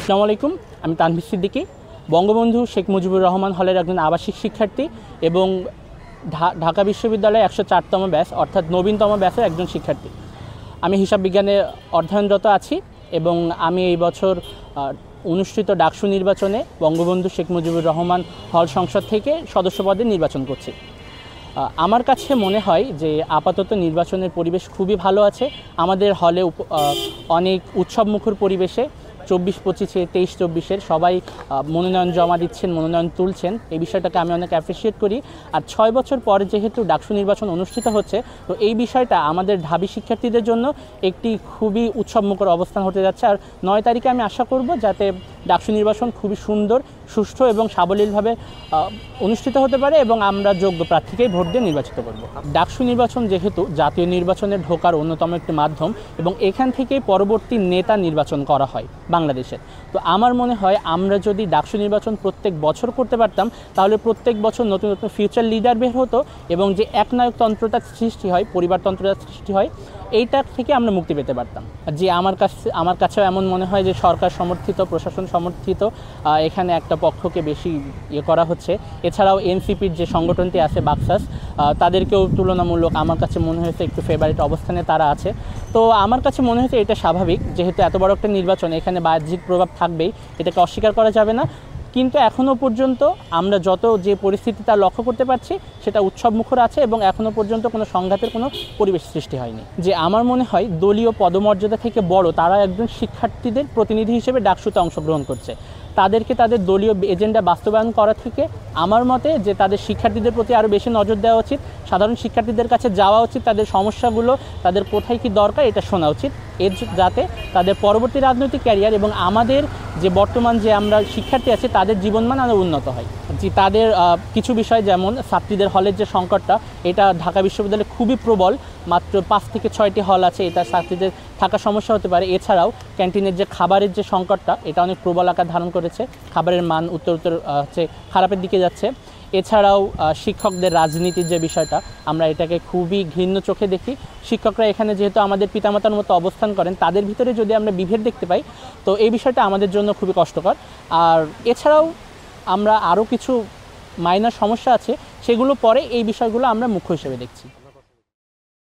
আসসালামু আলাইকুম, আমি তানভীর সিদ্দিকী, বঙ্গবন্ধু শেখ মুজিবুর রহমান হলের একজন আবাসিক শিক্ষার্থী এবং ঢাকা বিশ্ববিদ্যালয়ের 104তম ব্যাচ অর্থাৎ নবীনতম ব্যাচের একজন শিক্ষার্থী। আমি হিসাব বিজ্ঞানে অধ্যয়নরত আছি এবং আমি এই বছর অনুষ্ঠিত ডাকসু নির্বাচনে বঙ্গবন্ধু শেখ মুজিবুর রহমান হল সংসদ থেকে সদস্য পদে নির্বাচন করছি। আমার কাছে মনে হয় যে আপাতত নির্বাচনের পরিবেশ খুবই ভালো আছে। আমাদের হলে অনেক উৎসবমুখর পরিবেশে 24-25-এ 23-24-এর সবাই মনোনয়ন জমা দিচ্ছেন, মনোনয়ন তুলছেন। এই বিষয়টাকে আমি অনেক অ্যাপ্রিসিয়েট করি। আর 6 বছর পরে যেহেতু ডাকসু নির্বাচন অনুষ্ঠিত হচ্ছে, তো এই বিষয়টা আমাদের ঢাবি শিক্ষার্থীদের জন্য একটি খুবই উৎসবমুখর অবস্থান হতে যাচ্ছে। আর 9 তারিখে আমি আশা করব যাতে ডাকসু নির্বাচন খুবই সুন্দর, সুষ্ঠু এবং সাবলীলভাবে অনুষ্ঠিত হতে পারে এবং আমরা যোগ্য প্রার্থীকেই ভোট দিয়ে নির্বাচিত করব। ডাকসু নির্বাচন যেহেতু জাতীয় নির্বাচনে ঢোকার অন্যতম একটি মাধ্যম এবং এখান থেকেই পরবর্তী নেতা নির্বাচন করা হয় বাংলাদেশের। তো আমার মনে হয় আমরা যদি ডাকসু নির্বাচন প্রত্যেক বছর করতে পারতাম, তাহলে প্রত্যেক বছর নতুন নতুন ফিউচার লিডার বের হতো এবং যে একনায়কতন্ত্রতার সৃষ্টি হয়, পরিবারতন্ত্রতার সৃষ্টি হয়, এইটার থেকে আমরা মুক্তি পেতে পারতাম। যে আমার কাছেও এমন মনে হয় যে সরকার সমর্থিত, প্রশাসন সমর্থিত এখানে একটা পক্ষকে বেশি করা হচ্ছে। এছাড়াও এনসিপির যে সংগঠনটি আছে বাকসাস, তাদেরকেও তুলনামূলক আমার কাছে মনে হয়েছে একটু ফেভারিট অবস্থানে তারা আছে। তো আমার কাছে মনে হয়েছে এটা স্বাভাবিক, যেহেতু এত বড় একটা নির্বাচন, এখানে বাহ্যিক প্রভাব থাকবেই, এটাকে অস্বীকার করা যাবে না। কিন্তু এখনও পর্যন্ত আমরা যে পরিস্থিতি তা লক্ষ্য করতে পারছি, সেটা উৎসবমুখর আছে এবং এখনও পর্যন্ত কোনো সংঘাতের কোনো পরিবেশ সৃষ্টি হয়নি। যে আমার মনে হয় দলীয় পদমর্যাদা থেকে বড় তারা একজন শিক্ষার্থীদের প্রতিনিধি হিসেবে ডাকসুতে অংশগ্রহণ করছে। তাদেরকে তাদের দলীয় এজেন্ডা বাস্তবায়ন করা থেকে আমার মতে যে তাদের শিক্ষার্থীদের প্রতি আরও বেশি নজর দেওয়া উচিত, সাধারণ শিক্ষার্থীদের কাছে যাওয়া উচিত, তাদের সমস্যাগুলো, তাদের কোথায় কী দরকার এটা শোনা উচিত, যাতে তাদের পরবর্তী রাজনৈতিক ক্যারিয়ার এবং আমাদের যে বর্তমান যে আমরা শিক্ষার্থী আছি তাদের জীবনমান আরও উন্নত হয়। যে তাদের কিছু বিষয়, যেমন ছাত্রীদের হলের যে সংকটটা, এটা ঢাকা বিশ্ববিদ্যালয়ে খুবই প্রবল, মাত্র 5 থেকে 6টি হল আছে, এটা ছাত্রীদের থাকা সমস্যা হতে পারে। এছাড়াও ক্যান্টিনের যে খাবারের যে সংকটটা, এটা অনেক প্রবল আকার ধারণ করেছে, খাবারের মান উত্তর খারাপের দিকে যাচ্ছে। এছাড়াও শিক্ষকদের রাজনীতির যে বিষয়টা, আমরা এটাকে খুবই ঘৃণ্য চোখে দেখি। শিক্ষকরা এখানে যেহেতু আমাদের পিতামাতার মতো অবস্থান করেন, তাদের ভিতরে যদি আমরা বিভেদ দেখতে পাই, তো এই বিষয়টা আমাদের জন্য খুবই কষ্টকর। আর এছাড়াও আমরা আরও কিছু মাইনর সমস্যা আছে, সেগুলো পরে এই বিষয়গুলো আমরা মুখ্য হিসেবে দেখছি।